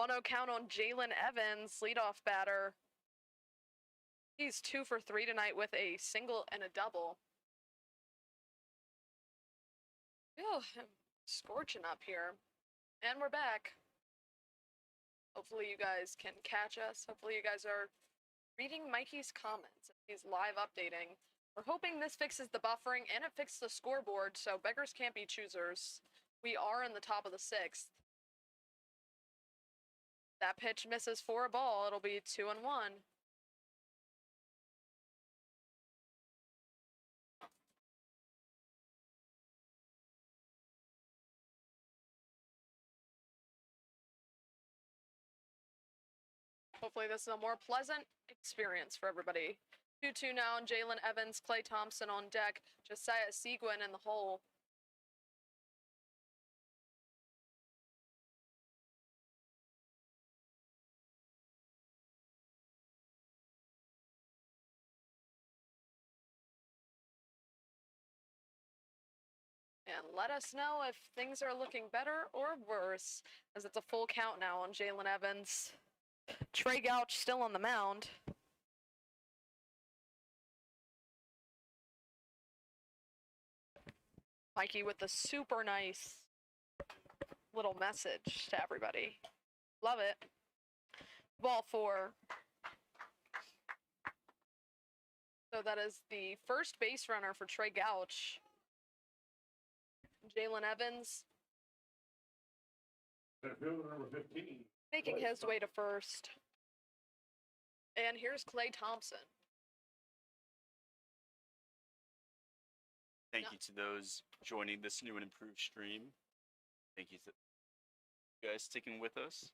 1-0 count on Jalen Evans, leadoff batter. He's 2 for 3 tonight with a single and a double. Oh, scorching up here. And we're back. Hopefully you guys can catch us. Hopefully you guys are reading Mikey's comments. He's live updating. We're hoping this fixes the buffering and it fixes the scoreboard, so beggars can't be choosers. We are in the top of the 6th. That pitch misses for a ball. It'll be 2-1. Hopefully this is a more pleasant experience for everybody. 2-2 now, Jalen Evans, Klay Thompson on deck, Josiah Seguin in the hole. And let us know if things are looking better or worse, as it's a full count now on Jalen Evans. Trey Gouch still on the mound. Mikey with the super nice little message to everybody. Love it. Ball 4. So that is the first base runner for Trey Gouch. Jalen Evans number 15. making his way to first. And here's Klay Thompson. Thank you to those joining this new and improved stream. Thank you to you guys sticking with us.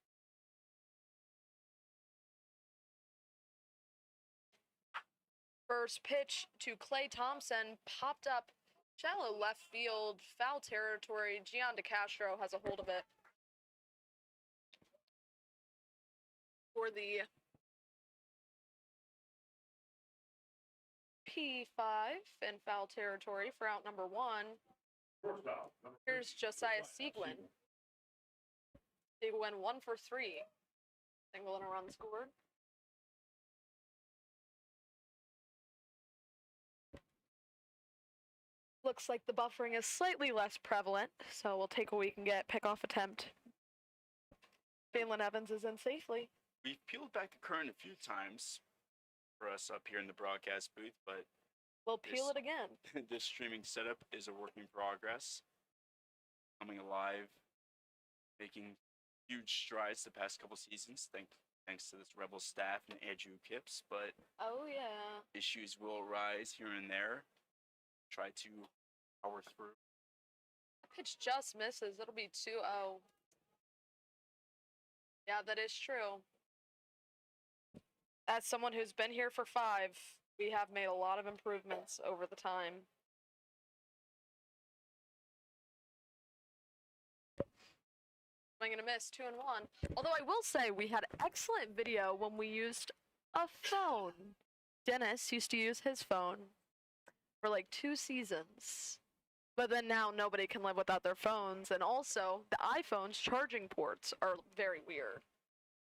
First pitch to Klay Thompson popped up shallow left field, foul territory. Gian DeCastro has a hold of it. For the P5 in foul territory for out number 1. Here's Josiah Seguin. Seguin 1 for 3. Single and a run scored. Looks like the buffering is slightly less prevalent, so we'll take what we can get. Pickoff attempt. Jalen Evans is in safely. We've peeled back the curtain a few times for us up here in the broadcast booth, but we'll peel it again. This streaming setup is a work in progress. Coming alive, making huge strides the past couple seasons, thanks to this Rebel staff and Andrew Kipps, but oh yeah, issues will arise here and there. Try to power through. Pitch just misses. It'll be 2-0. Yeah, that is true. As someone who's been here for 5, we have made a lot of improvements over the time. I'm gonna miss 2-1. Although I will say we had excellent video when we used a phone. Dennis used to use his phone for like 2 seasons. But then now nobody can live without their phones. And also, the iPhone's charging ports are very weird.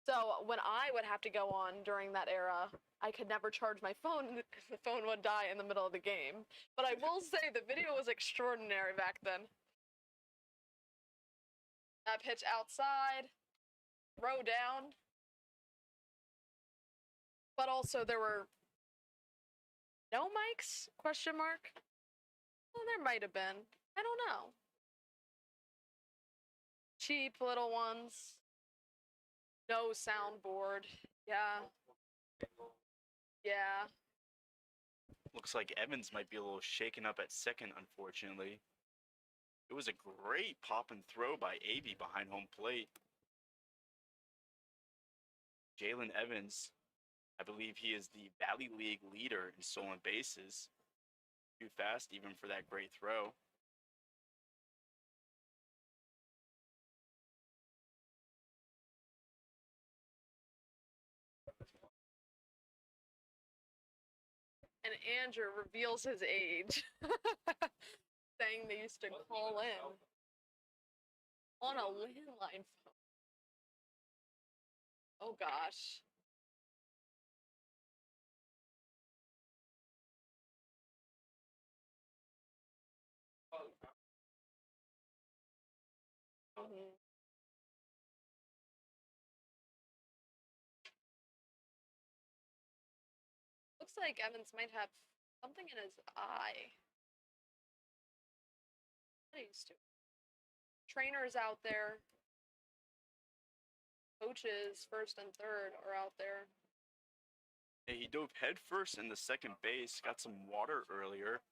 So when I would have to go on during that era, I could never charge my phone because the phone would die in the middle of the game. But I will say the video was extraordinary back then. That pitch outside, throw down. But also there were no mics? Question mark. Well, there might have been. I don't know. Cheap little ones. No soundboard. Yeah. Yeah. Looks like Evans might be a little shaken up at second, unfortunately. It was a great pop and throw by Avey behind home plate. Jalen Evans, I believe he is the Valley League leader in stolen bases. Too fast even for that great throw. And Andrew reveals his age, saying they used to call in on a landline phone. Oh gosh. Mhm. Looks like Evans might have something in his eye. What are you doing? Trainers out there. Coaches, first and third, are out there. Hey, he dove headfirst in the second base, got some water earlier.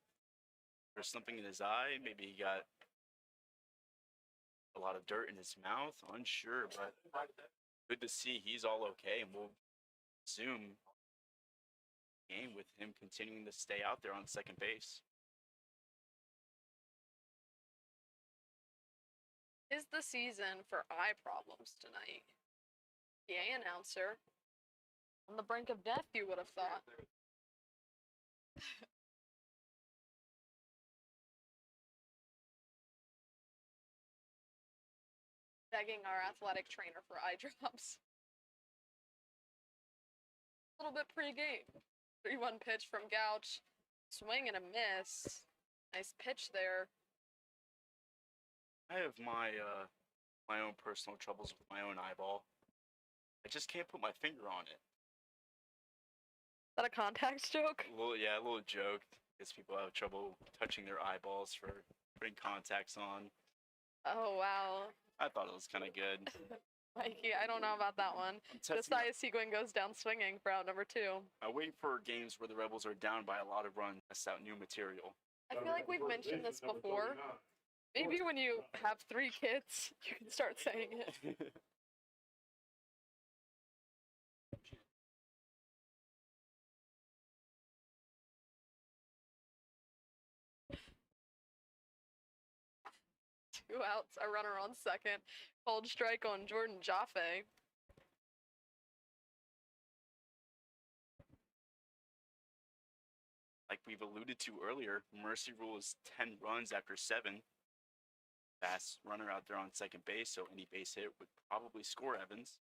There's something in his eye. Maybe he got a lot of dirt in his mouth. Unsure, but good to see he's all okay. And we'll resume game with him continuing to stay out there on second base. Is the season for eye problems tonight? PA announcer. On the brink of death, you would have thought. Begging our athletic trainer for eye drops. A little bit pre-game. 3-1 pitch from Gouch. Swing and a miss. Nice pitch there. I have my own personal troubles with my own eyeball. I just can't put my finger on it. Is that a contacts joke? A little joke. Because people have trouble touching their eyeballs for putting contacts on. Oh, wow. I thought it was kind of good. Mikey, I don't know about that one. Josiah Seguin goes down swinging for out number 2. I wait for games where the Rebels are down by a lot of runs, test out new material. I feel like we've mentioned this before. Maybe when you have 3 kids, you can start saying it. 2 outs, a runner on second. Cold strike on Jordan Jaffe. Like we've alluded to earlier, Mercy Rule is 10 runs after 7. Fast runner out there on second base, so any base hit would probably score Evans.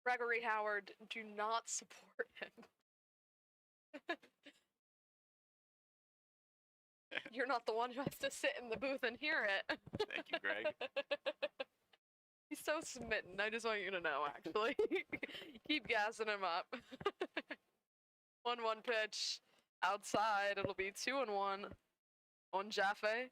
Gregory Howard, do not support him. You're not the one who has to sit in the booth and hear it. Thank you, Greg. He's so smitten. I just want you to know, actually. Keep gassing him up. 1-1 pitch. Outside, it'll be 2-1 on Jaffe.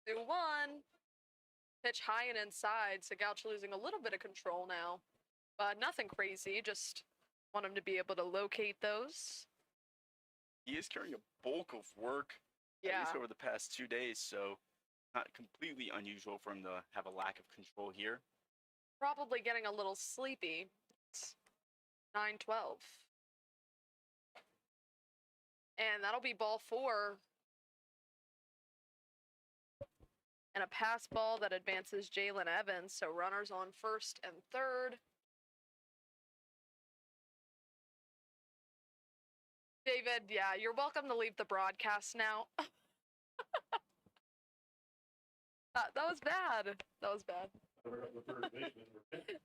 Two one. Pitch high and inside, so Gouch losing a little bit of control now. But nothing crazy, just want him to be able to locate those. He is carrying a bulk of work, at Yeah. least over the past 2 days, so not completely unusual for him to have a lack of control here. Probably getting a little sleepy. It's 9:12. And that'll be ball 4. And a pass ball that advances Jalen Evans, so runners on first and third. David, yeah, you're welcome to leave the broadcast now. That was bad. That was bad.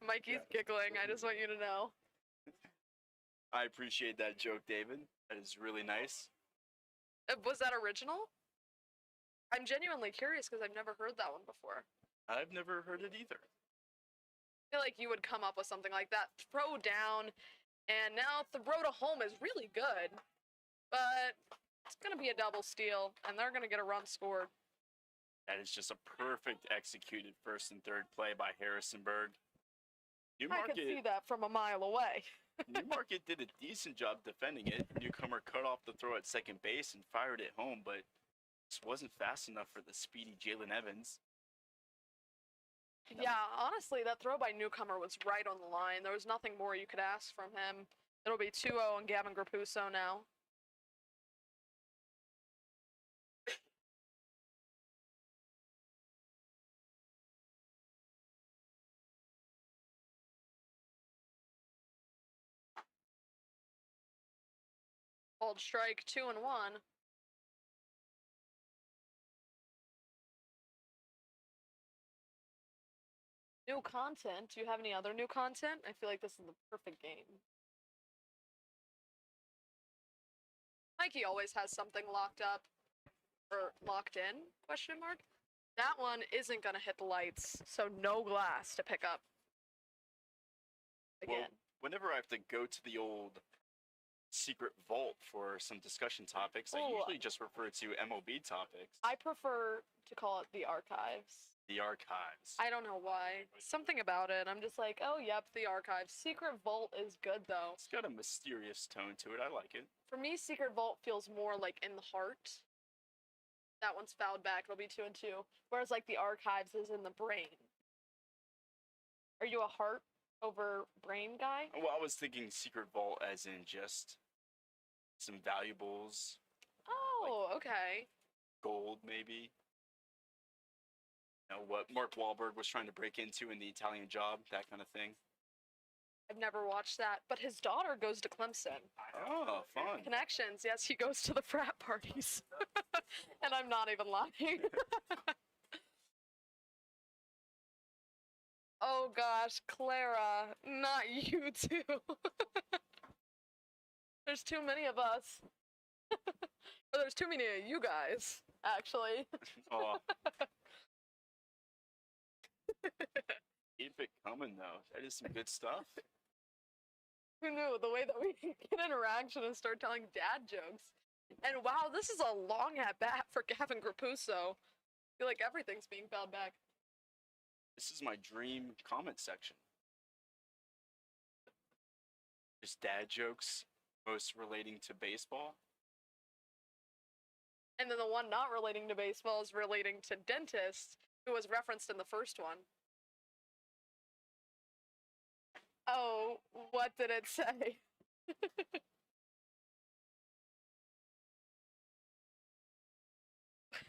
Mikey's giggling. I just want you to know. I appreciate that joke, David. That is really nice. Was that original? I'm genuinely curious because I've never heard that one before. I've never heard it either. I feel like you would come up with something like that. Throw down, and now throw to home is really good. But it's going to be a double steal, and they're going to get a run scored. That is just a perfect executed first and third play by Harrisonburg. I could see that from a mile away. Newmarket did a decent job defending it. Newcomer cut off the throw at second base and fired it home, but just wasn't fast enough for the speedy Jalen Evans. Yeah, honestly, that throw by Newcomer was right on the line. There was nothing more you could ask from him. It'll be 2-0 on Gavin Grapuso now. Old strike, 2-1. New content. Do you have any other new content? I feel like this is the perfect game. Mikey always has something locked up. Or locked in, question mark? That one isn't gonna hit the lights, so no glass to pick up. Again. Well, whenever I have to go to the old secret vault for some discussion topics, I Ooh. usually just refer to MLB topics. I prefer to call it the archives. The archives. I don't know why. Something about it. I'm just like, oh, yep, the archives. Secret Vault is good, though. It's got a mysterious tone to it. I like it. For me, Secret Vault feels more like in the heart. That one's fouled back. It'll be 2-2. Whereas, like, the archives is in the brain. Are you a heart over brain guy? Well, I was thinking secret vault as in just some valuables. Oh, okay. Gold, maybe. You know, what Mark Wahlberg was trying to break into in The Italian Job, that kind of thing. I've never watched that, but his daughter goes to Clemson. Oh, fun. Connections. Yes, he goes to the frat parties. And I'm not even lying. Oh gosh, Clara, not you too. There's too many of us. Or there's too many of you guys, actually. Oh. Keep it coming, though. That is some good stuff. Who knew the way that we can get interaction and start telling dad jokes? And wow, this is a long at bat for Gavin Grapuso. I feel like everything's being fouled back. This is my dream comment section. Just dad jokes, most relating to baseball. And then the one not relating to baseball is relating to dentist, who was referenced in the first one. Oh, what did it say?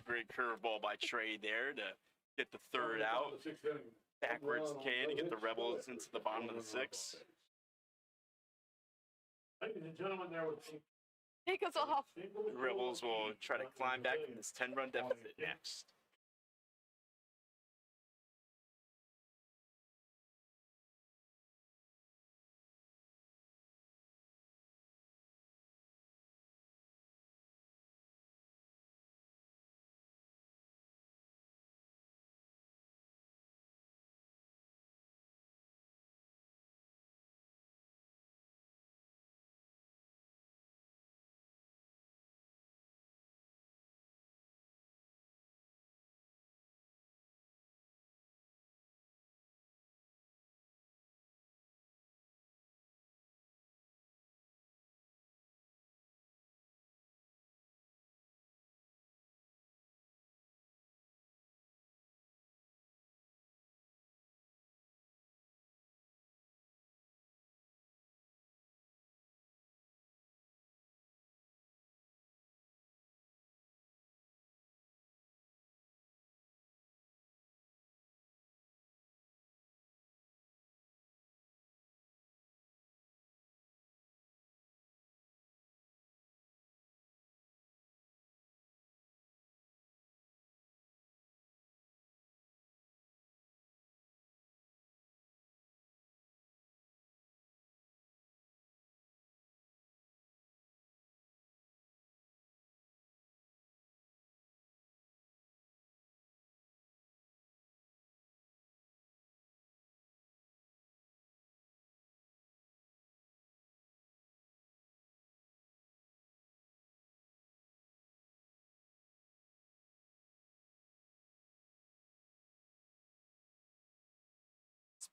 Great curveball by Trey there to get the third out. Backwards K to get the Rebels into the bottom of the sixth. Ladies and gentlemen, there was Take us off. The Rebels will try to climb back from this 10-run deficit next.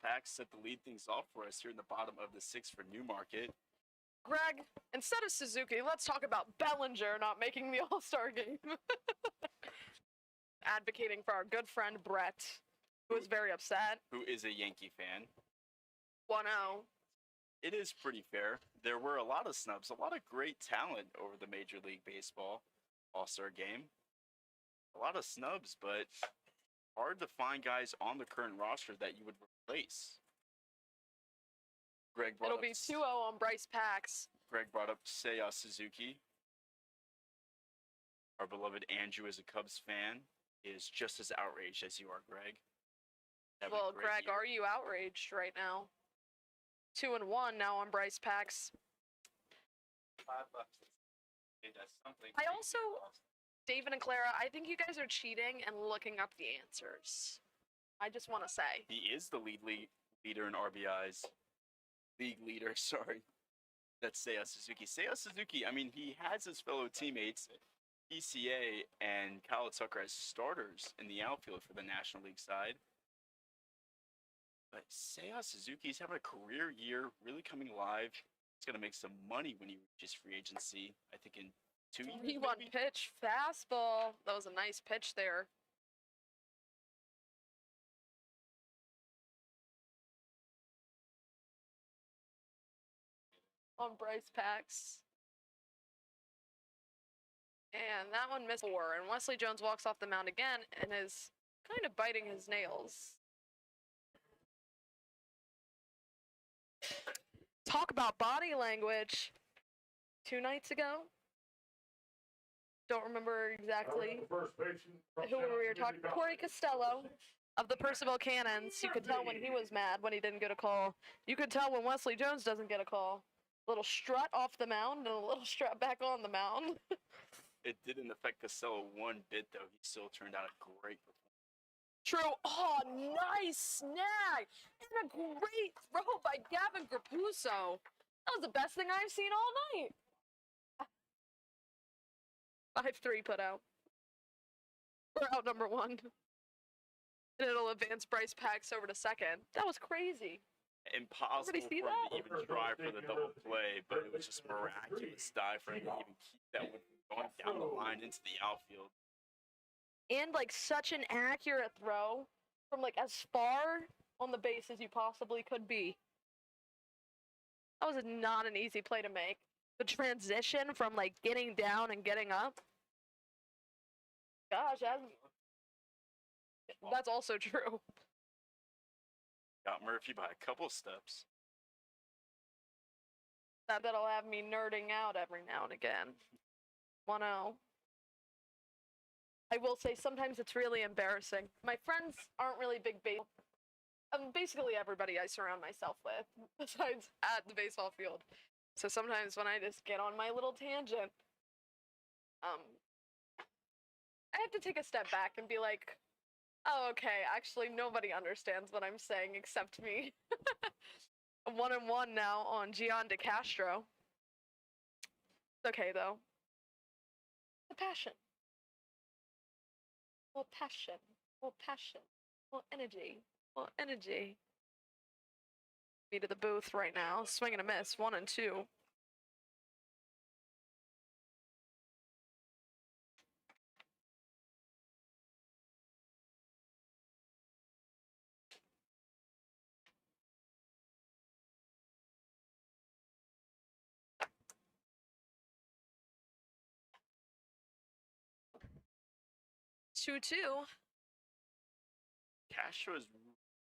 Pax set to lead things off for us here in the bottom of the sixth for Newmarket. Greg, instead of Suzuki, let's talk about Bellinger not making the All-Star game. Advocating for our good friend Brett, who was very upset. Who is a Yankee fan. 1-0. It is pretty fair. There were a lot of snubs, a lot of great talent over the Major League Baseball All-Star game. A lot of snubs, but hard to find guys on the current roster that you would replace. Greg brought It'll up be 2-0 on Bryce Pax. Greg brought up Seiya Suzuki. Our beloved Andrew is a Cubs fan. He is just as outraged as you are, Greg. Having a Well, great Greg, year. are you outraged right now? 2-1 now on Bryce Packs. $5. Hey, that's something. I also- David and Clara, I think you guys are cheating and looking up the answers. I just want to say. He is the leader in RBIs. League leader, sorry. That's Seiya Suzuki. Seiya Suzuki, I mean, he has his fellow teammates, ECA and Kyle Tucker, as starters in the outfield for the National League side. But Seiya Suzuki's having a career year, really coming alive. He's going to make some money when he reaches free agency, I think in 2 years. 3-1 maybe? pitch, fastball. That was a nice pitch there. On Bryce Packs. And that one missed 4. And Wesley Jones walks off the mound again and is kind of biting his nails. Talk about body language. 2 nights ago. Don't remember exactly who we were talking. Corey Costello of the Percival Cannons. You could tell when he was mad when he didn't get a call. You could tell when Wesley Jones doesn't get a call. Little strut off the mound and a little strut back on the mound. It didn't affect Costello one bit, though. He still turned out a great performance. True. Oh, nice snag. And a great throw by Gavin Grapuso. That was the best thing I've seen all night. 5-3 put out. We're out number 1. And it'll advance Bryce Packs over to second. That was crazy. Impossible for him see to that? even try for the double play, but it was just miraculous dive for him to even keep that one from going down the line into the outfield. And like such an accurate throw from like as far on the base as you possibly could be. That was not an easy play to make. The transition from like getting down and getting up. Gosh, that's also true. Got Murphy by a couple steps. That'll have me nerding out every now and again. 1-0. I will say sometimes it's really embarrassing. My friends aren't really big baseball. Basically everybody I surround myself with, besides at the baseball field. So sometimes when I just get on my little tangent, I have to take a step back and be like, oh, okay, actually nobody understands what I'm saying except me. 1-1 now on Gian De Castro. It's okay though. The passion. More passion. More passion. More energy. More energy. Me to the booth right now. Swing and a miss. 1-2. Two. Castro has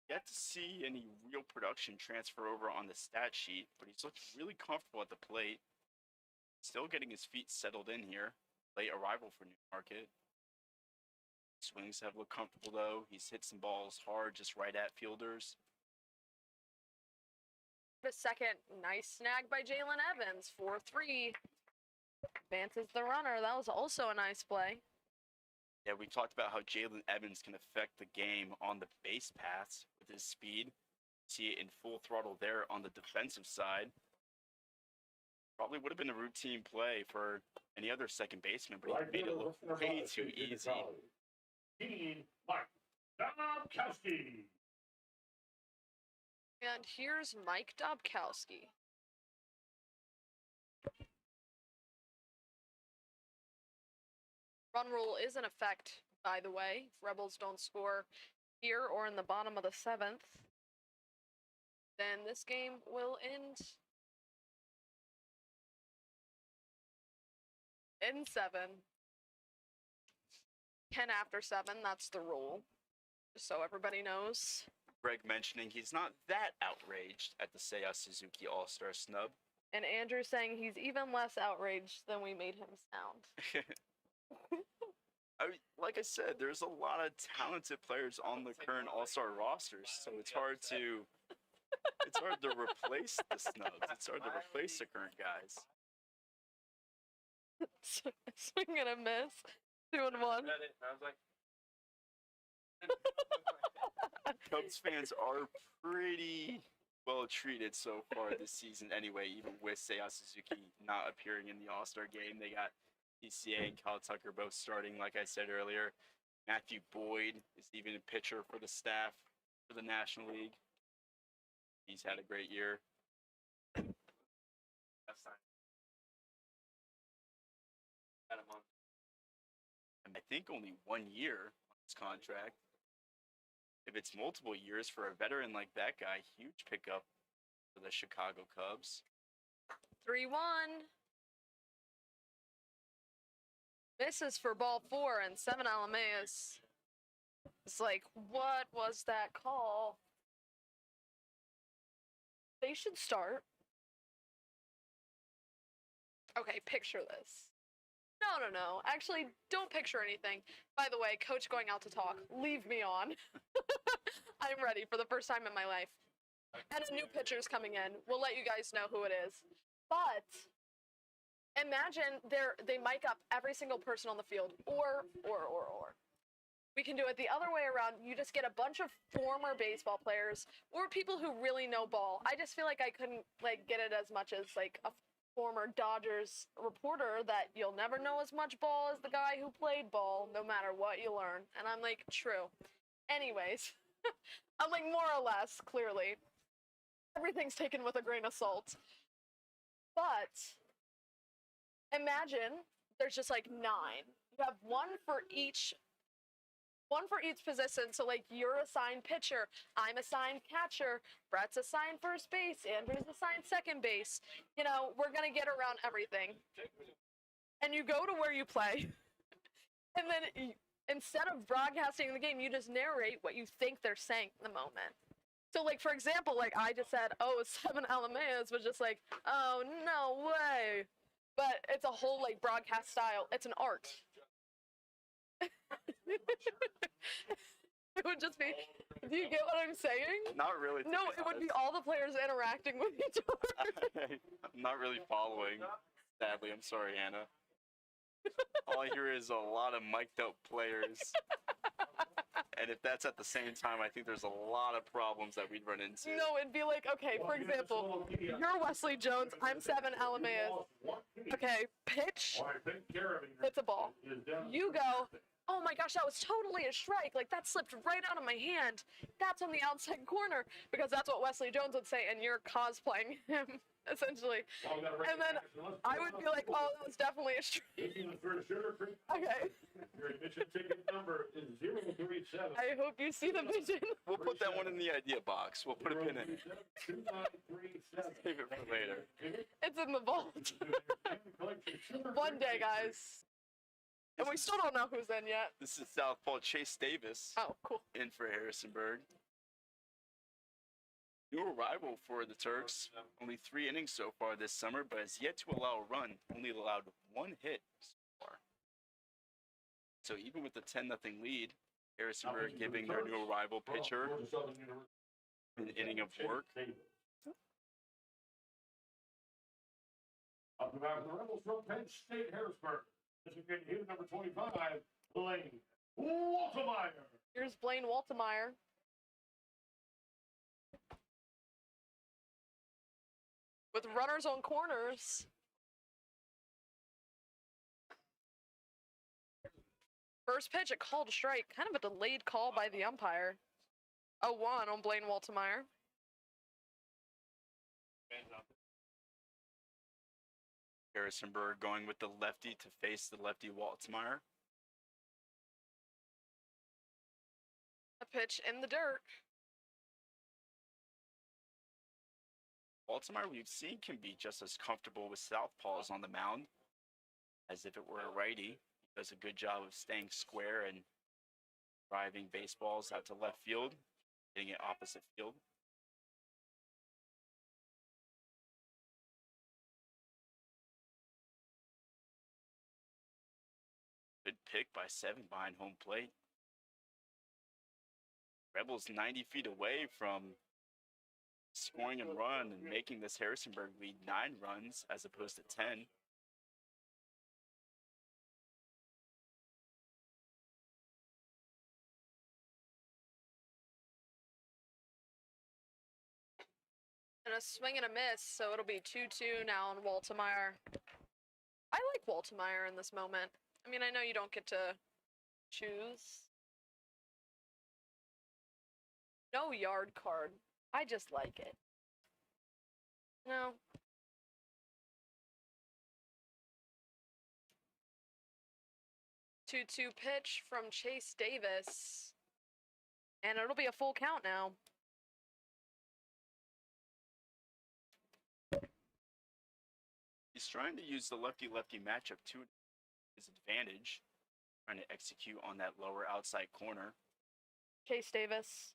yet to see any real production transfer over on the stat sheet, but he's looked really comfortable at the plate. Still getting his feet settled in here. Late arrival for Newmarket. Swings have looked comfortable though. He's hit some balls hard, just right at fielders. The second nice snag by Jalen Evans. 4-3. Advances the runner. That was also a nice play. Yeah, we talked about how Jalen Evans can affect the game on the base paths with his speed. See it in full throttle there on the defensive side. Probably would have been a routine play for any other second baseman, but he made it look way too easy. Mike Dobkowski. And here's Mike Dobkowski. Run rule is in effect, by the way. If Rebels don't score here or in the bottom of the 7th, then this game will end in 7. 10 after 7, that's the rule. Just so everybody knows. Greg mentioning he's not that outraged at the Seiya Suzuki All-Star snub. And Andrew saying he's even less outraged than we made him sound. Like I said, there's a lot of talented players on the current All-Star rosters, so it's hard to replace the snubs. It's hard to replace the current guys. Swing and a miss. 2-1. Cubs fans are pretty well treated so far this season anyway, even with Seiya Suzuki not appearing in the All-Star game. They got PCA and Cal Tucker both starting, like I said earlier. Matthew Boyd is even a pitcher for the staff for the National League. He's had a great year. And I think only 1 year on his contract. If it's multiple years for a veteran like that guy, huge pickup for the Chicago Cubs. 3-1. Misses for ball 4 and 7 Alameus. It's like, what was that call? They should start. Okay, picture this. No. Actually, don't picture anything. By the way, coach going out to talk. Leave me on. I'm ready for the first time in my life. And a new pitcher's coming in. We'll let you guys know who it is. But imagine they mic up every single person on the field. Or. We can do it the other way around. You just get a bunch of former baseball players or people who really know ball. I just feel like I couldn't get it as much as a former Dodgers reporter that you'll never know as much ball as the guy who played ball, no matter what you learn. And I'm like, true. Anyways, I'm like, more or less, clearly. Everything's taken with a grain of salt. But imagine there's just 9. You have one for each position. So you're assigned pitcher, I'm assigned catcher, Brett's assigned first base, Andrew's assigned second base. We're gonna get around everything. And you go to where you play, and then instead of broadcasting the game, you just narrate what you think they're saying in the moment. So for example, I just said, oh, 7 Alameas was just oh, no way. But it's a whole broadcast style. It's an art. It would just be, do you get what I'm saying? Not really. No, it would be all the players interacting with each other. I'm not really following. Sadly, I'm sorry, Hannah. All I hear is a lot of mic'd up players. And if that's at the same time, I think there's a lot of problems that we'd run into. No, it'd be okay, for example, you're Wesley Jones, I'm 7 Alameas. Okay, pitch, it's a ball. You go, oh my gosh, that was totally a strike. That slipped right out of my hand. That's on the outside corner, because that's what Wesley Jones would say, and you're cosplaying him, essentially. And then I would be like, oh, that was definitely a strike. Okay. Your admission ticket number is 037. I hope you see the vision. We'll put that one in the idea box. We'll put a pin in it. Save it for later. It's in the vault. One day, guys. And we still don't know who's in yet. This is Southpaw Chase Davis. Oh, cool. In for Harrisonburg. New arrival for the Turks. Only 3 innings so far this summer, but has yet to allow a run. Only allowed 1 hit so far. So even with the 10-0 lead, Harrisonburg giving their new arrival pitcher an inning of work. Up the back of the Rebels from Penn State, Harrisburg. This is getting hit number 25, Blaine Waltemeyer. Here's Blaine Waltemeyer. With runners on corners. First pitch, a call to strike. Kind of a delayed call by the umpire. 0-1 on Blaine Waltemeyer. Harrisonburg going with the lefty to face the lefty Waltemeyer. A pitch in the dirt. Waltemeyer, we've seen, can be just as comfortable with southpaws on the mound as if it were a righty. He does a good job of staying square and driving baseballs out to left field, hitting it opposite field. Good pick by 7 behind home plate. Rebels 90 feet away from scoring a run and making this Harrisonburg lead 9 runs as opposed to 10. And a swing and a miss, so it'll be 2-2 now on Waltemeyer. I like Waltemeyer in this moment. I mean, I know you don't get to choose. No yard card. I just like it. No. Two-two pitch from Chase Davis. And it'll be a full count now. He's trying to use the lefty-lefty matchup to his advantage, trying to execute on that lower outside corner. Chase Davis.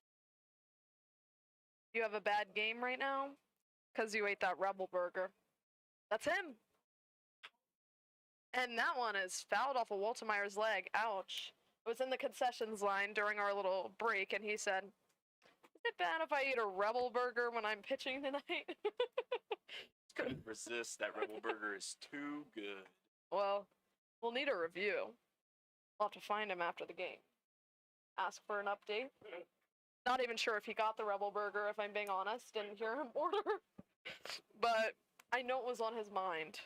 You have a bad game right now? Because you ate that Rebel burger. That's him. And that one is fouled off of Waltemeyer's leg. Ouch. It was in the concessions line during our little break, and he said, is it bad if I eat a Rebel burger when I'm pitching tonight? Couldn't resist. That Rebel burger is too good. Well, we'll need a review. We'll have to find him after the game. Ask for an update. Not even sure if he got the Rebel burger, if I'm being honest. Didn't hear him order. But I know it was on his mind.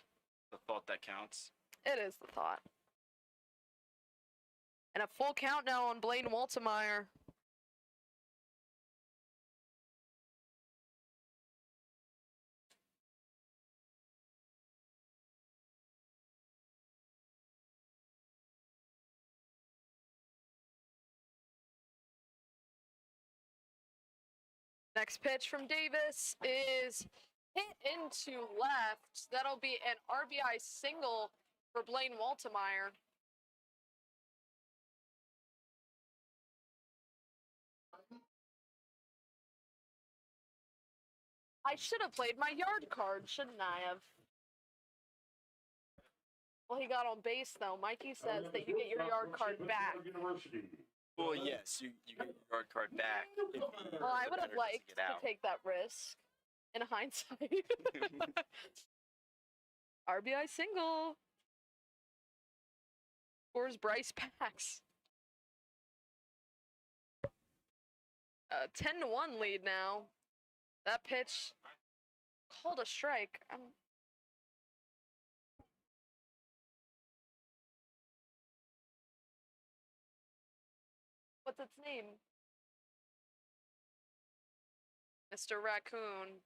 The thought that counts. It is the thought. And a full count now on Blaine Waltemeyer. Next pitch from Davis is hit into left. That'll be an RBI single for Blaine Waltemeyer. I should have played my yard card, shouldn't I have? Well, he got on base, though. Mikey says that you get your yard card back. Well, yes, you get your yard card back. Well, I would have liked to take that risk, in hindsight. RBI single. Scores Bryce Pax. 10-1 lead now. That pitch called a strike. What's its name? Mr. Raccoon.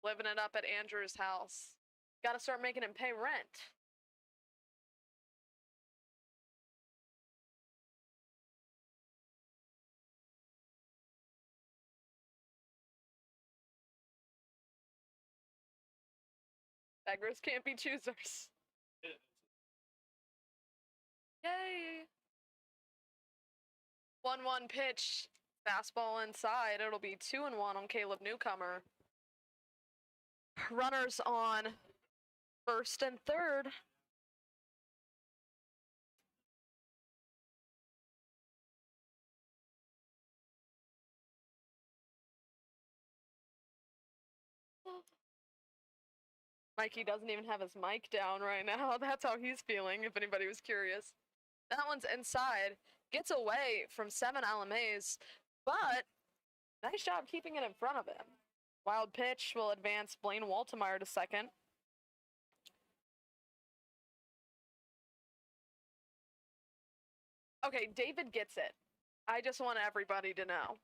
Living it up at Andrew's house. Gotta start making him pay rent. Beggars can't be choosers. Yay! 1-1 pitch. Fastball inside. It'll be 2-1 on Caleb Newcomer. Runners on first and third. Mikey doesn't even have his mic down right now. That's how he's feeling, if anybody was curious. That one's inside. Gets away from 7 Alamez, but nice job keeping it in front of him. Wild pitch will advance Blaine Waltemeyer to second. Okay, David gets it. I just want everybody to know.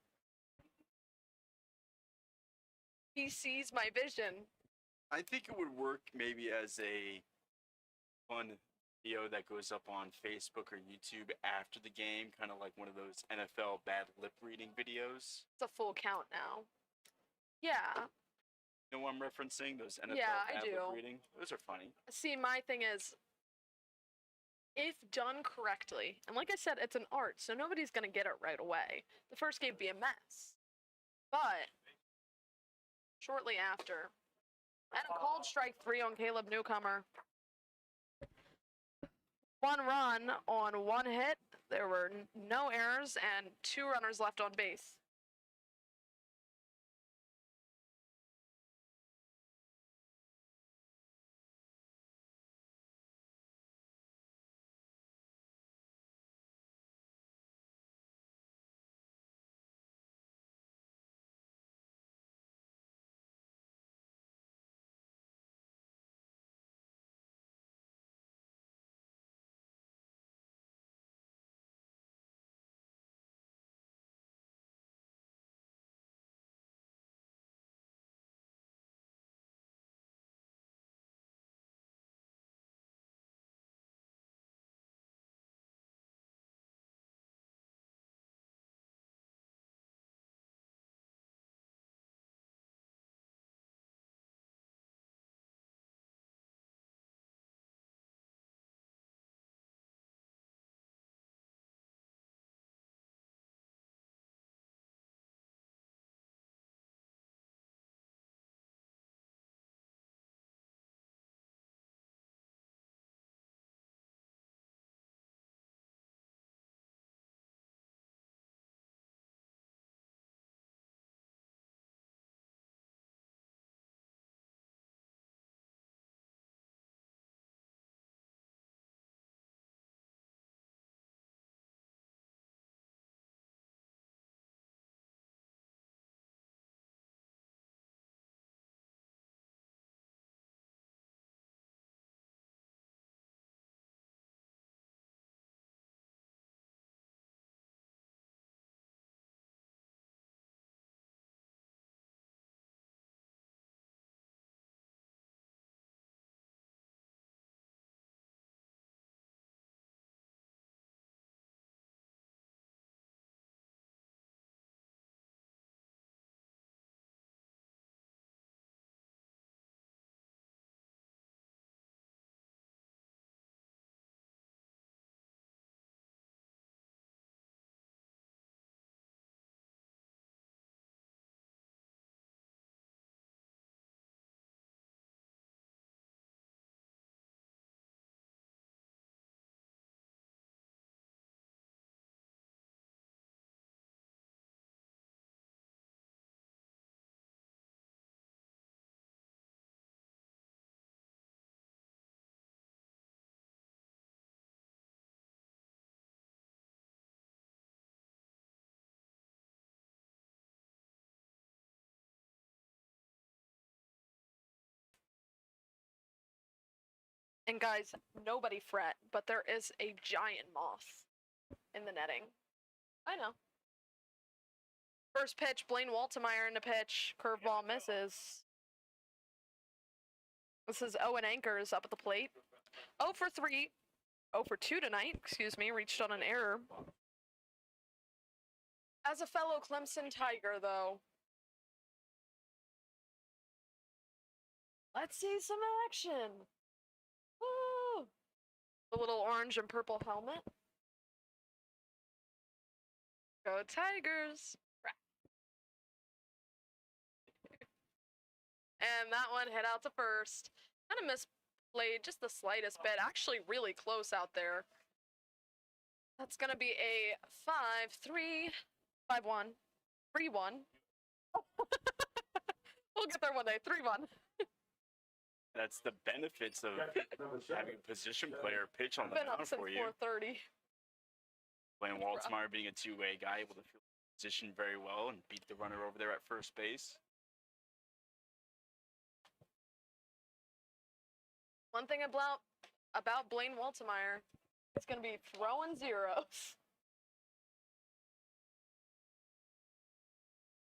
He sees my vision. I think it would work maybe as a fun video that goes up on Facebook or YouTube after the game, kind of like one of those NFL bad lip reading videos. It's a full count now. Yeah. You know what I'm referencing? Those NFL Yeah, I bad do. lip reading? Those are funny. See, my thing is, if done correctly, and like I said, it's an art, so nobody's going to get it right away. The first game would be a mess. But shortly after, and a called strike 3 on Caleb Newcomer. 1 run on 1 hit. There were no errors and 2 runners left on base. And guys, nobody fret, but there is a giant moth in the netting. I know. First pitch, Blaine Waltemeyer in the pitch. Curveball misses. This is Owen Anchors up at the plate. 0 for 3. 0 for 2 tonight, excuse me, reached on an error. As a fellow Clemson Tiger, though, let's see some action. Woo! The little orange and purple helmet. Go Tigers! And that one hit out to first. Kind of misplayed just the slightest bit. Actually really close out there. That's going to be a 5-3, 5-1, 3-1. We'll get there one day. 3-1. That's the benefits of having a position player pitch on the Been up mound since for you. 4:30. Blaine Waltemeyer being a two-way guy, able to field the position very well and beat the runner over there at first base. One thing about Blaine Waltemeyer, it's going to be throwing zeros.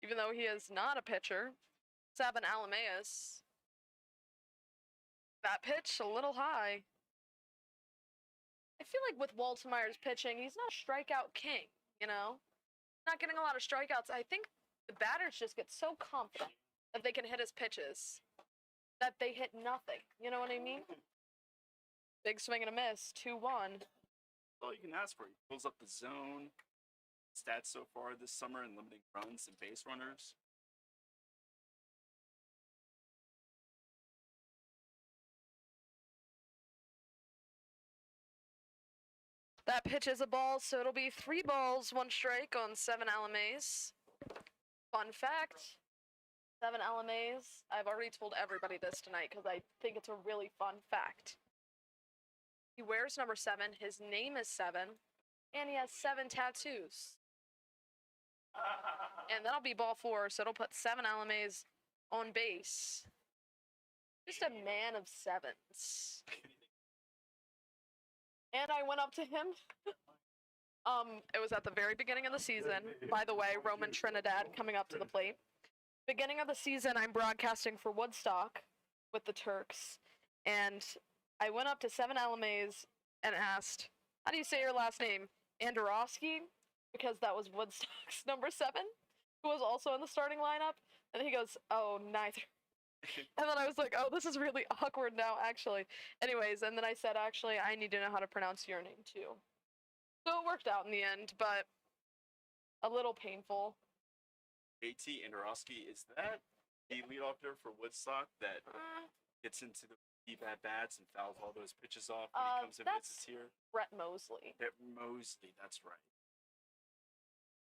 Even though he is not a pitcher, Sabin Alameus. That pitch a little high. I feel like with Waltemeyer's pitching, he's not a strikeout king, you know? Not getting a lot of strikeouts. I think the batters just get so confident that they can hit his pitches that they hit nothing. You know what I mean? Big swing and a miss, 2-1. All you can ask for. He pulls up the zone. Stats so far this summer in limiting runs and base runners. That pitch is a ball, so it'll be 3 balls, 1 strike on 7 LMAs. Fun fact, 7 LMAs. I've already told everybody this tonight because I think it's a really fun fact. He wears number 7, his name is 7, and he has 7 tattoos. And that'll be ball 4, so it'll put 7 LMAs on base. Just a man of 7s. And I went up to him. It was at the very beginning of the season. By the way, Roman Trinidad coming up to the plate. Beginning of the season, I'm broadcasting for Woodstock with the Turks. And I went up to 7 LMAs and asked, how do you say your last name? Andorowski? Because that was Woodstock's number 7, who was also in the starting lineup. And he goes, oh, neither. And then I was like, oh, this is really awkward now, actually. Anyways, and then I said, actually, I need to know how to pronounce your name, too. So it worked out in the end, but a little painful. JT Andorowski, is that the leadoff hitter for Woodstock that gets into the deep at-bats and fouls all those pitches off when he comes and visits here? Brett Mosley. Brett Mosley, that's right.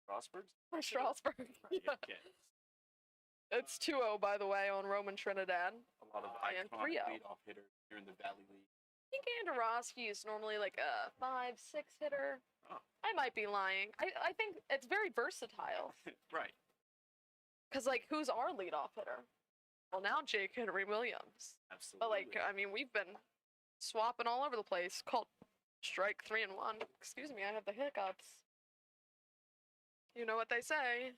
Strasburg? For Strasburg. Right, Yeah. okay. It's 2-0, by the way, on Roman Trinidad. A lot of And iconic 3-0. leadoff hitters here in the Valley League. I think Andorowski is normally like a 5-6 hitter. Oh. I might be lying. I think it's very versatile. Right. Because, like, who's our leadoff hitter? Well, now Jake Henry Williams. Absolutely. But, like, I mean, we've been swapping all over the place. Called strike 3 and 1. Excuse me, I have the hiccups. You know what they say.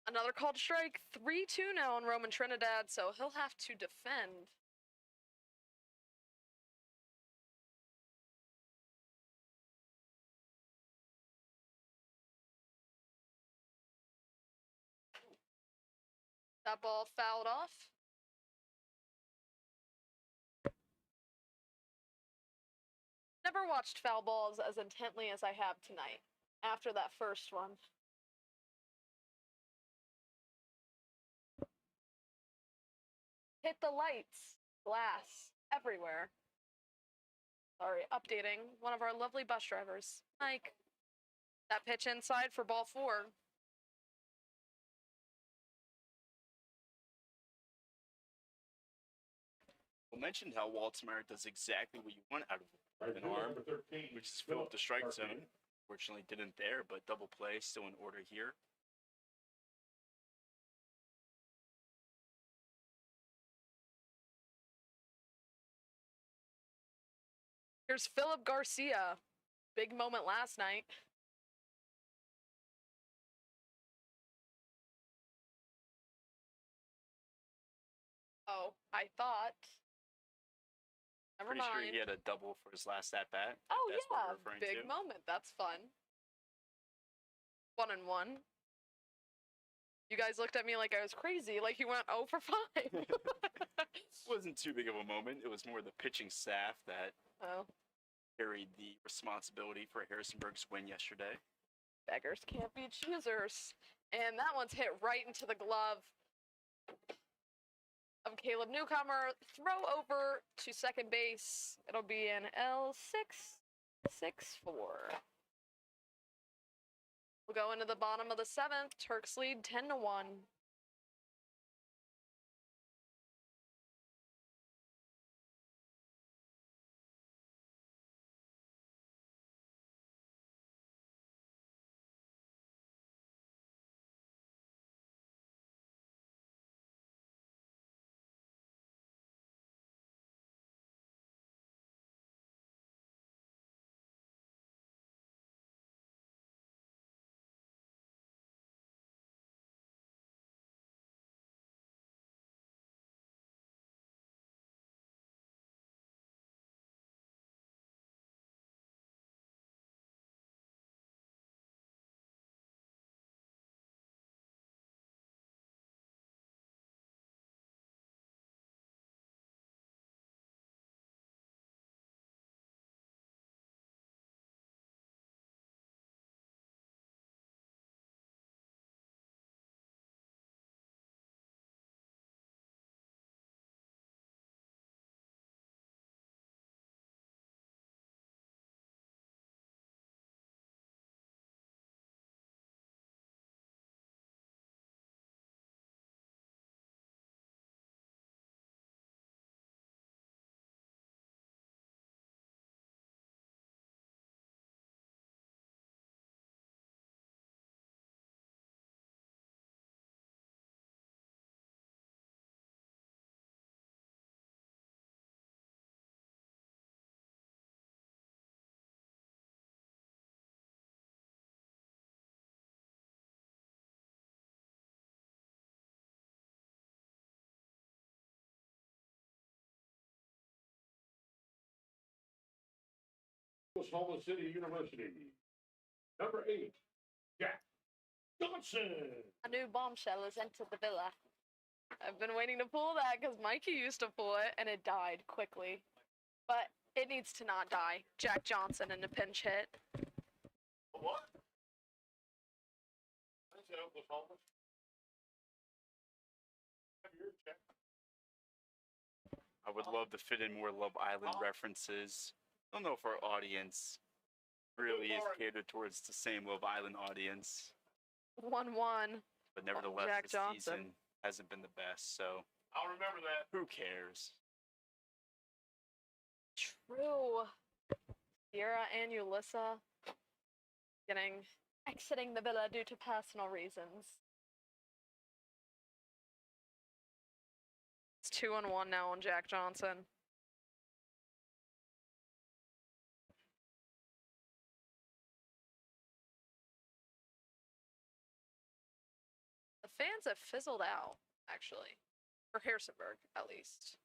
Another called strike, 3-2 now on Roman Trinidad, so he'll have to defend. That ball fouled off. Never watched foul balls as intently as I have tonight, after that first one. Hit the lights, glass, everywhere. Sorry, updating one of our lovely bus drivers, Mike. That pitch inside for ball 4. We mentioned how Waltzmeyer does exactly what you want out of an Right, arm, number 13, which is fill up the strike Philip zone. Fortunately, didn't there, but double play still in order here. Here's Philip Garcia. Big moment last night. Oh, I thought. Never Pretty sure mind. he had a double for his last at bat. Oh That's what yeah, we're referring big to. moment. That's fun. 1 and 1. You guys looked at me like I was crazy, like you went 0 for 5. Wasn't too big of a moment. It was more the pitching staff that Oh, carried the responsibility for Harrisonburg's win yesterday. beggars can't be choosers. And that one's hit right into the glove of Caleb Newcomer. Throw over to second base. It'll be an L6-6-4. We'll go into the bottom of the 7th. Turks lead 10-1. Oklahoma City University. Number 8, Jack Johnson. A new bombshell has entered the villa. I've been waiting to pull that because Mikey used to pull it and it died quickly. But it needs to not die. Jack Johnson in a pinch hit. What? I said Oklahoma. I would love to fit in more Love Island references. I don't know if our audience really is catered towards the same Love Island audience, 1-1. but nevertheless, Jack this Johnson. season hasn't been the best, so I'll remember that. who cares? True. Sierra and Ulissa exiting the villa due to personal reasons. It's 2-1 now on Jack Johnson. The fans have fizzled out, actually. For Harrisonburg, at least.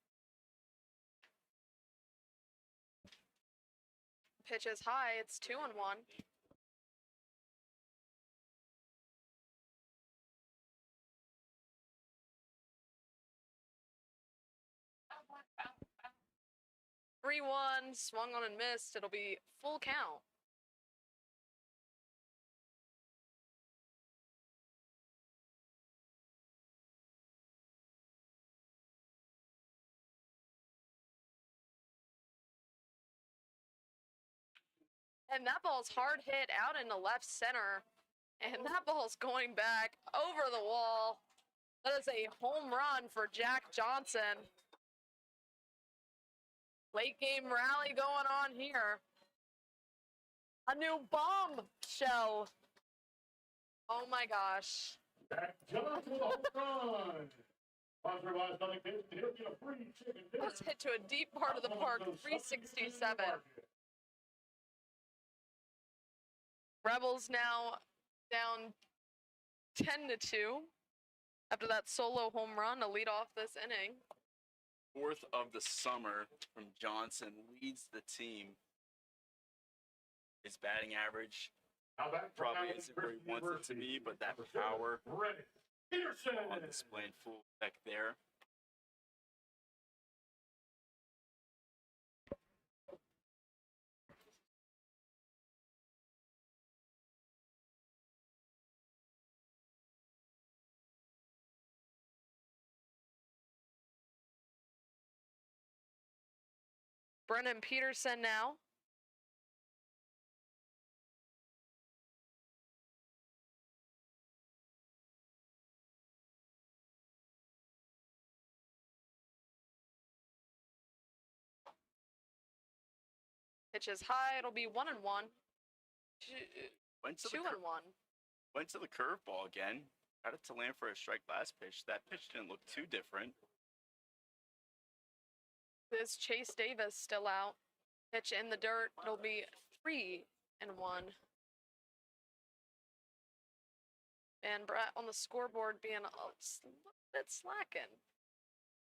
Pitch is high, it's 2-1. Three one, swung on and missed. It'll be full count. And that ball's hard hit out into left center. And that ball's going back over the wall. That is a home run for Jack Johnson. Late game rally going on here. A new bomb show. Oh my gosh. Jack Johnson with a home run. Sponsored by Southern Kids, he'll get a free chicken dinner. Let's hit to a deep part of the park, 367. Rebels now down 10-2 after that solo home run to lead off this inning. 4th of the summer from Johnson leads the team. His batting average probably isn't where he wants it to be, but that power on display in full effect there. Brennan Peterson now. Pitch is high. It'll be 1-1. Went to 2-1. Went to the curveball again. Got it to land for a strike last pitch. That pitch didn't look too different. Is Chase Davis still out? Pitch in the dirt. It'll be 3-1. And Brett on the scoreboard being a little bit slacking.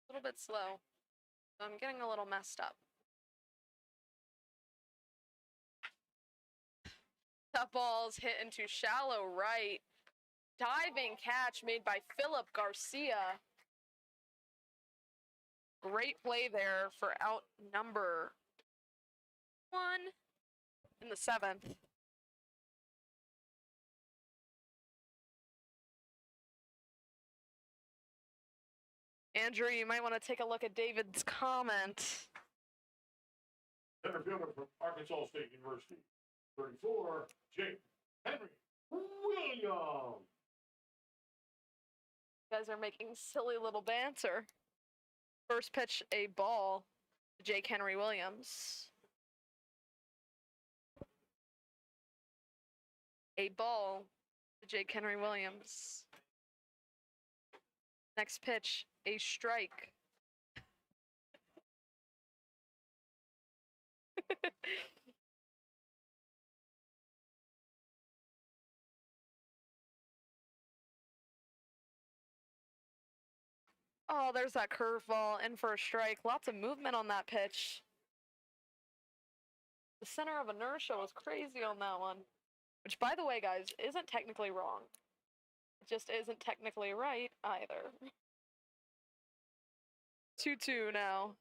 A little bit slow. So I'm getting a little messed up. That ball's hit into shallow right. Diving catch made by Philip Garcia. Great play there for out number 1 in the 7th. Andrew, you might want to take a look at David's comment. Center fielder from Arkansas State University, 34, Jake Henry Williams. You guys are making silly little banter. First pitch, a ball to Jake Henry Williams. A ball to Jake Henry Williams. Next pitch, a strike. Oh, there's that curveball in for a strike. Lots of movement on that pitch. The center of inertia was crazy on that one. Which, by the way, guys, isn't technically wrong. It just isn't technically right either. 2-2 now.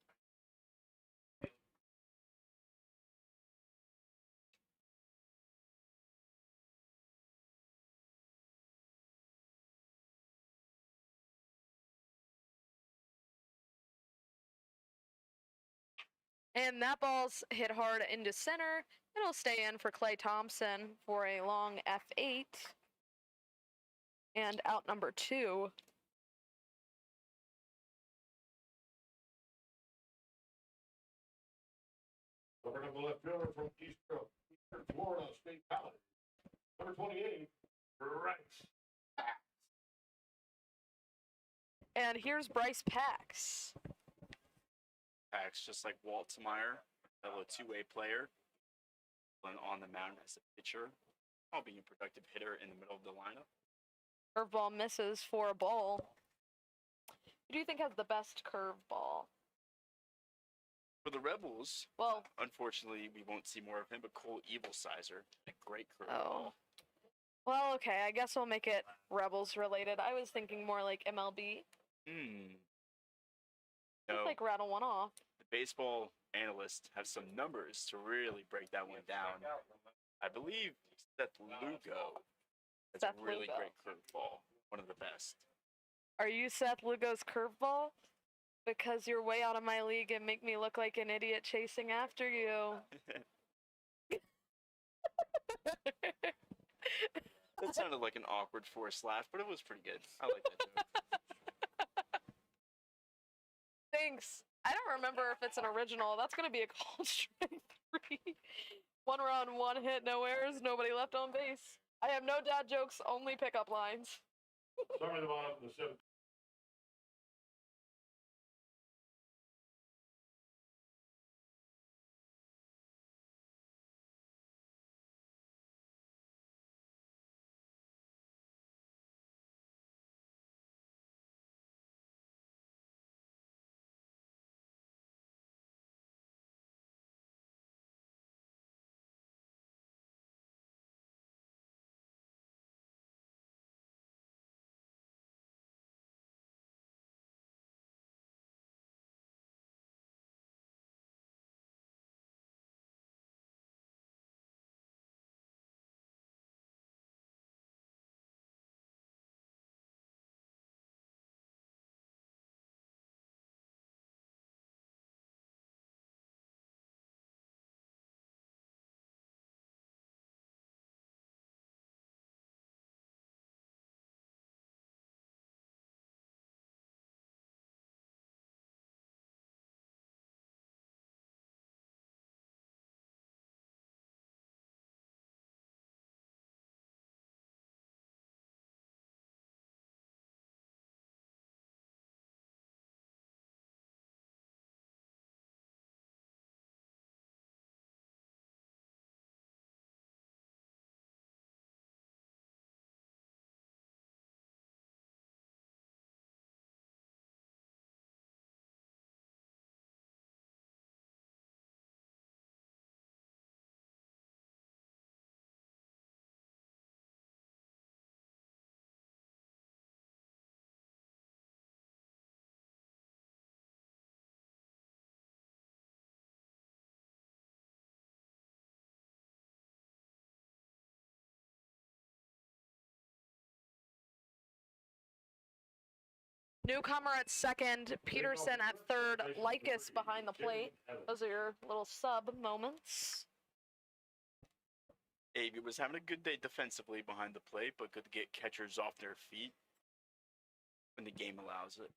And that ball's hit hard into center. It'll stay in for Clay Thompson for a long F8. And out number 2. Over to the left fielder from Eastern Florida State College. Number 28, Bryce. And here's Bryce Pax. Pax, just like Waltmeyer, fellow two-way player, on the mound as a pitcher, while being a productive hitter in the middle of the lineup. Curveball misses for a ball. Who do you think has the best curveball? For the Rebels, Well, unfortunately, we won't see more of him, but Cole Evilsizer, a great oh. curveball. Well, okay, I guess we'll make it Rebels related. I was thinking more like MLB. No, Just like rattle one off. the baseball analysts have some numbers to really break that one down. I believe Seth Lugo has Seth a really Lugo. great curveball, one of the best. Are you Seth Lugo's curveball? Because you're way out of my league and make me look like an idiot chasing after you. That sounded like an awkward forced laugh, but it was pretty good. I like that joke. Thanks. I don't remember if it's an original. That's going to be a call strike 3. 1 run, 1 hit, no errors, nobody left on base. I have no dad jokes, only pickup lines. Sorry, the bottom of the 7th. Newcomer at second, Peterson at third, Lycus behind the plate. Those are your little sub moments. Avey was having a good day defensively behind the plate, but could get catchers off their feet when the game allows it.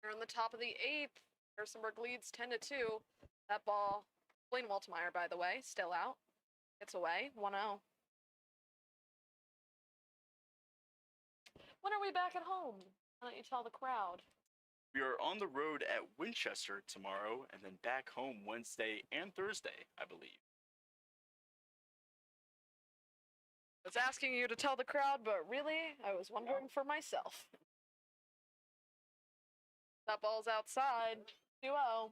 We're in the top of the 8th. Harrisonburg leads 10-2. That ball, Blaine Waltmeyer, by the way, still out. It's away, 1-0. When are we back at home? Why don't you tell the crowd? We are on the road at Winchester tomorrow, and then back home Wednesday and Thursday, I believe. I was asking you to tell the crowd, but really, I was wondering for myself. That ball's outside, 2-0.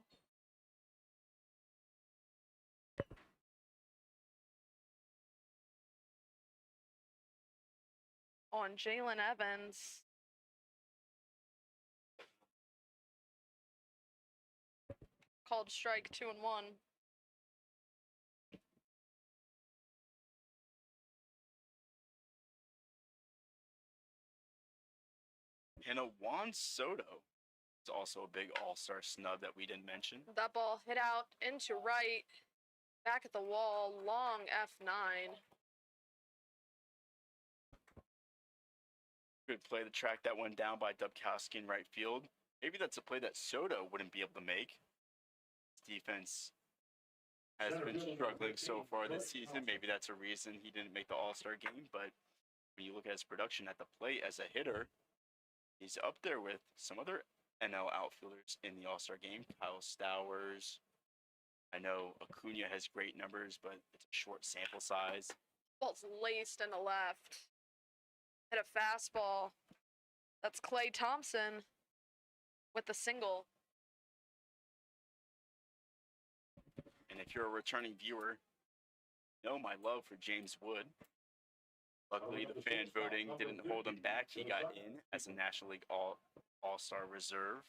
on Jalen Evans. Called strike 2-1. And a Juan Soto is also a big all-star snub that we didn't mention. That ball hit out into right, back at the wall, long F9. Good play, the track that went down by Dubkowski in right field. Maybe that's a play that Soto wouldn't be able to make. His defense has been struggling so far this season. Maybe that's a reason he didn't make the All-Star game. But when you look at his production at the plate as a hitter, he's up there with some other NL outfielders in the All-Star game. Kyle Stowers. I know Acuna has great numbers, but it's a short sample size. Ball's laced in the left. Hit a fastball. That's Klay Thompson with the single. And if you're a returning viewer, you know my love for James Wood. Luckily, the fan voting didn't hold him back. He got in as a National League All-Star reserve.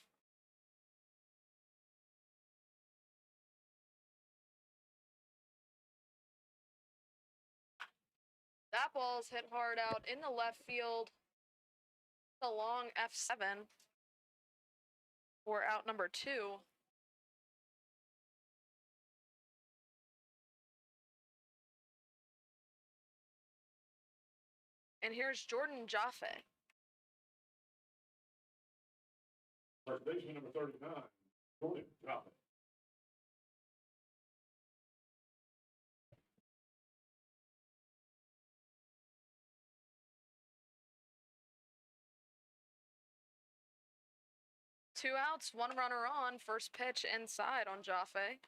That ball's hit hard out in the left field. A long F7 for out number 2. And here's Jordan Jaffe. First baseman number 39, Jordan Jaffe. Two outs, one runner on. First pitch inside on Jaffe.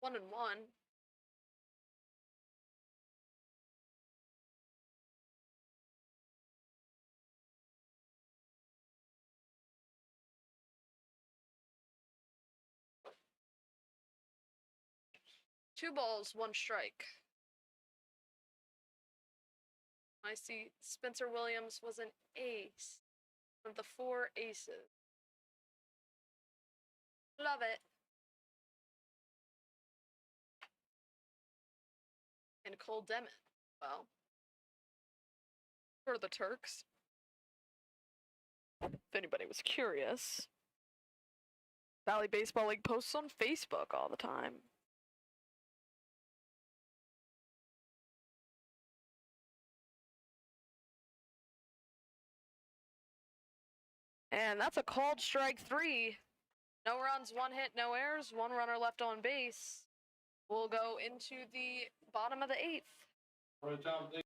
One and one. Two balls, one strike. I see Spencer Williams was an ace. One of the 4 aces. Love it. And Cole Demet. Well, for the Turks. If anybody was curious. Valley Baseball League posts on Facebook all the time. And that's a called strike 3. No runs, 1 hit, no errors, 1 runner left on base. We'll go into the bottom of the 8th. For the top of the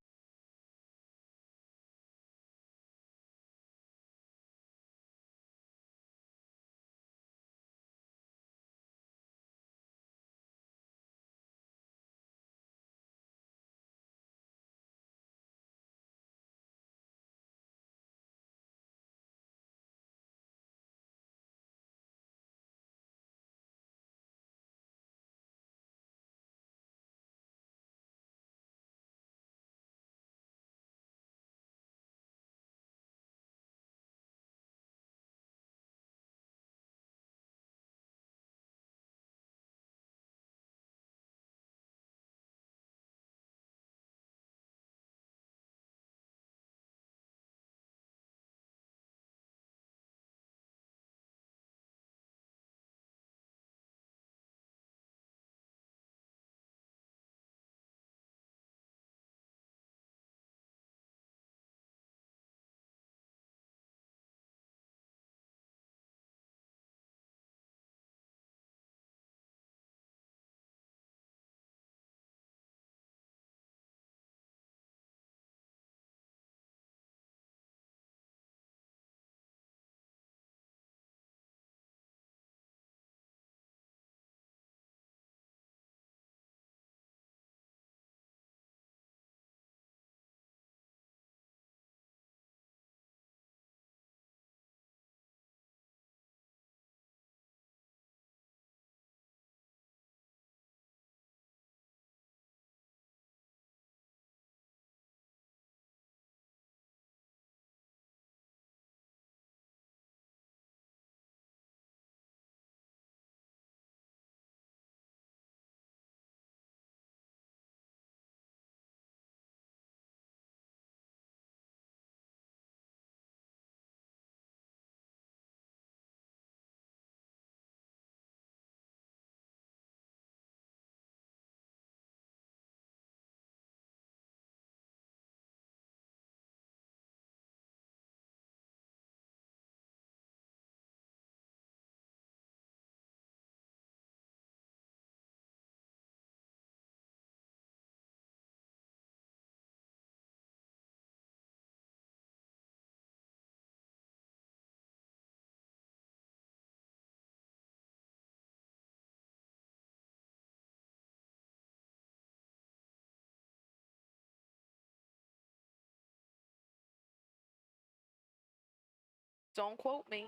Don't quote me.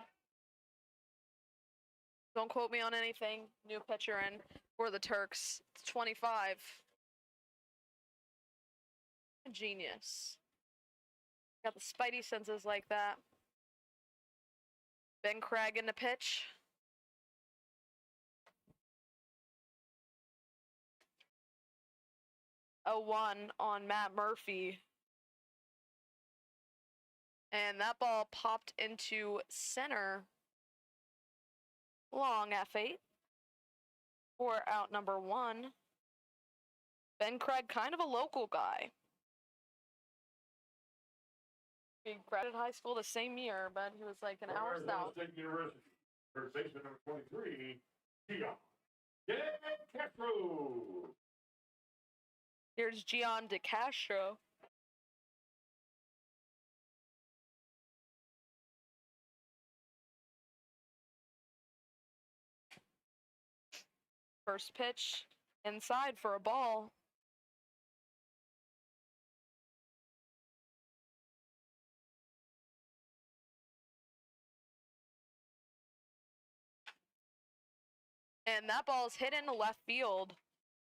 Don't quote me on anything. New pitcher in for the Turks. It's 25. Genius. Got the spidey senses like that. Ben Craig in the pitch. A 1 on Matt Murphy. And that ball popped into center. Long F8. For out number 1. Ben Craig, kind of a local guy. He graduated high school the same year, but he was like an hour south. State University. Third baseman number 23, Gian Castro. Here's Gian De Castro. First pitch inside for a ball. And that ball's hit into left field.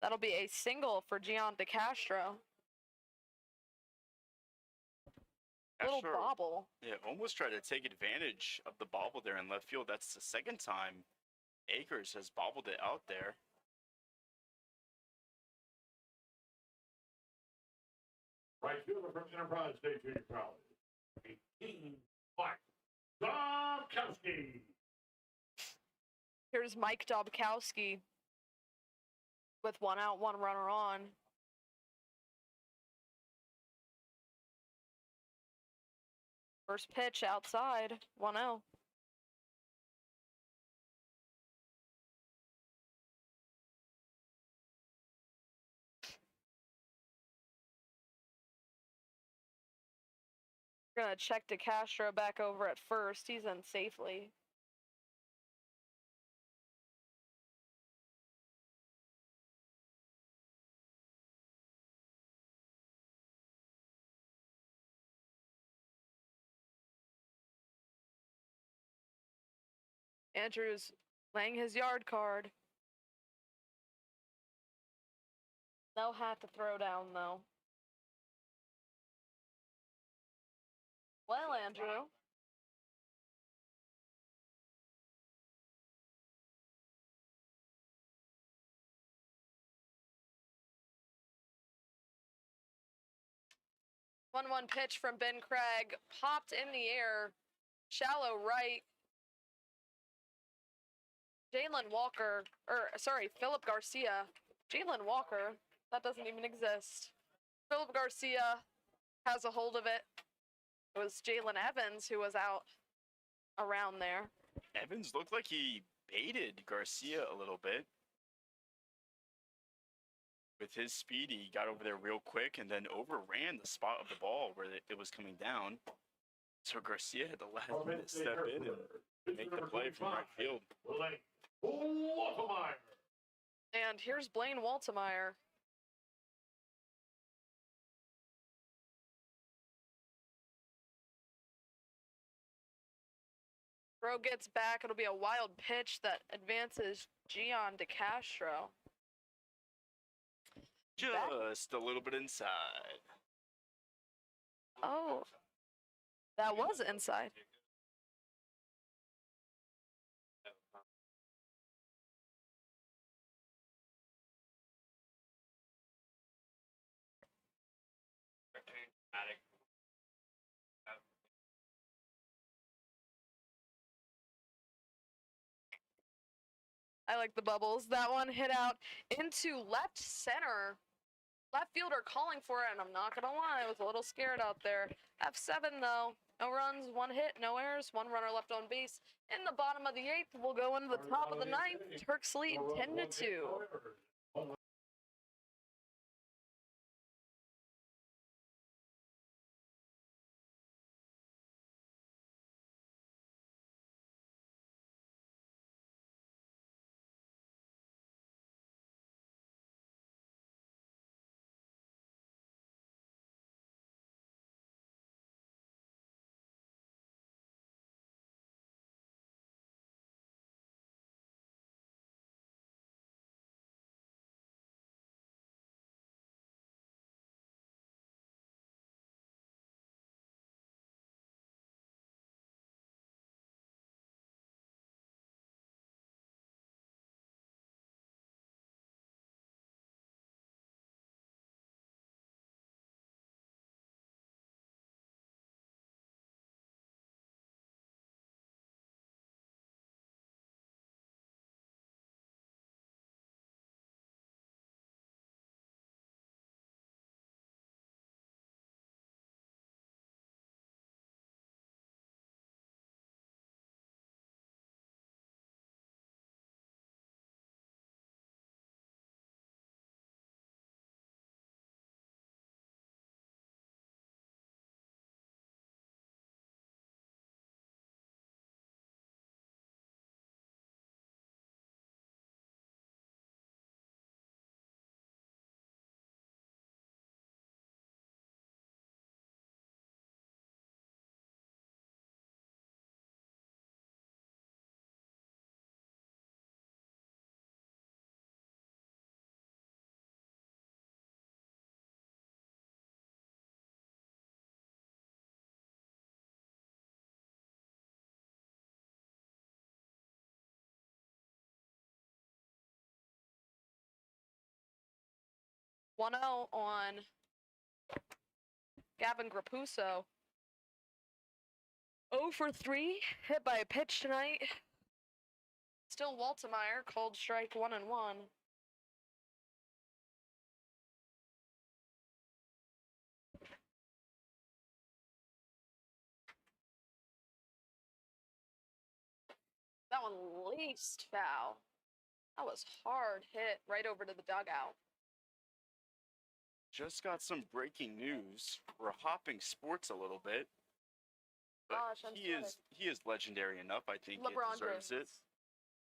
That'll be a single for Gian De Castro. Little Castro, bobble. yeah, almost tried to take advantage of the bobble there in left field. That's the second time Akers has bobbled it out there. Right fielder from Enterprise State Junior College, 18, Mike Dobkowski. Here's Mike Dobkowski with 1 out, 1 runner on. First pitch outside, 1-0. We're gonna check De Castro back over at first. He's in safely. Andrews laying his yard card. No hat to throw down, though. Well, Andrew. One pitch from Ben Craig, popped in the air, shallow right. Philip Garcia. Jalen Walker, that doesn't even exist. Philip Garcia has a hold of it. It was Jalen Evans who was out around there. Evans looked like he baited Garcia a little bit. With his speed, he got over there real quick and then overran the spot of the ball where it was coming down. So Garcia had the last minute step in and make the play from right field. And here's Blaine Waltemeyer. Throw gets back. It'll be a wild pitch that advances Gian De Castro. Just a little bit inside. Oh, that was inside. I like the bubbles. That one hit out into left center. Left fielder calling for it, and I'm not gonna lie, I was a little scared out there. F7 though. No runs, 1 hit, no errors, 1 runner left on base. In the bottom of the 8th, we'll go into the top of the 9th. Turks lead 10-2. 1-0 on Gavin Grapuso. 0 for 3, hit by a pitch tonight. Still Waltemeyer, cold strike 1-1. That one laced foul. That was hard hit right over to the dugout. Just got some breaking news. We're hopping sports a little bit. But Gosh, I'm sweating. he is legendary enough. I think LeBron it deserves it. James.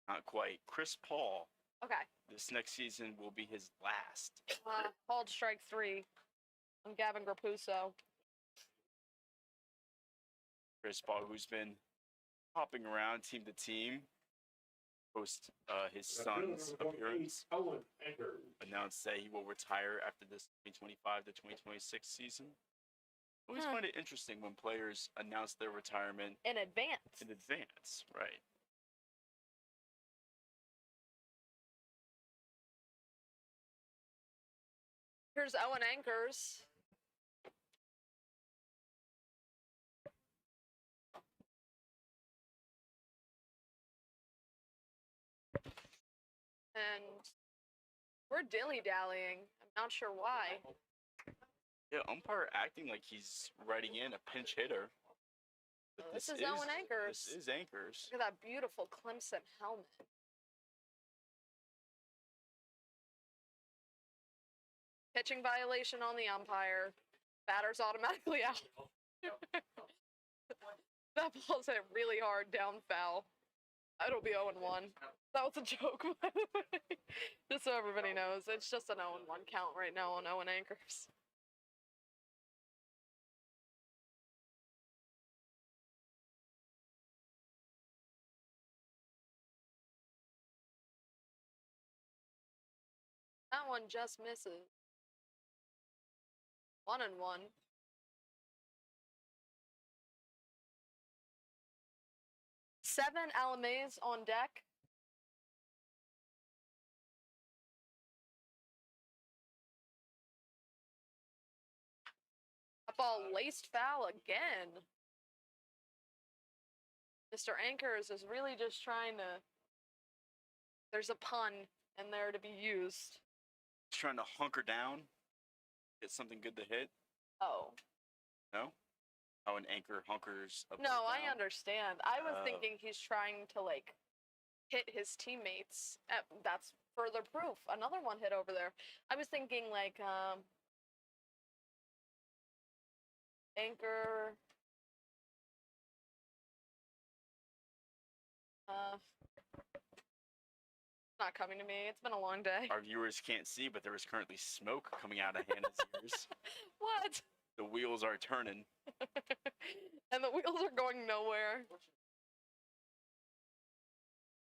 Not quite. Chris Paul. Okay. This next season will be his last. Called strike 3 on Gavin Grapuso. Chris Paul, who's been hopping around team to team, post his son's appearance, Owen Anchor. announced that he will retire after this 2025 to 2026 season. Always find it interesting when players announce their retirement In advance. in advance, right? Here's Owen Anchors. And we're dilly-dallying. I'm not sure why. Yeah, umpire acting like he's writing in a pinch hitter. But This is Owen Anchors. This is Anchors. Look at that beautiful Clemson helmet. Pitching violation on the umpire. Batter's automatically out. That ball's hit really hard down foul. It'll be 0-1. That was a joke, by the way. Just so everybody knows. It's just an 0-1 count right now on Owen Anchors. That one just misses. 1-1. Seven Alamays on deck. That ball laced foul again. Mr. Anchors is really just trying to. There's a pun in there to be used. He's trying to hunker down, get something good to hit. Oh. No? How an anchor hunkers up or No, I down. understand. I was Oh. thinking he's trying to, like, hit his teammates. That's further proof. Another one hit over there. I was thinking, like, anchor. It's not coming to me. It's been a long day. Our viewers can't see, but there is currently smoke coming out of Hannah's ears. What? The wheels are turning. And the wheels are going nowhere.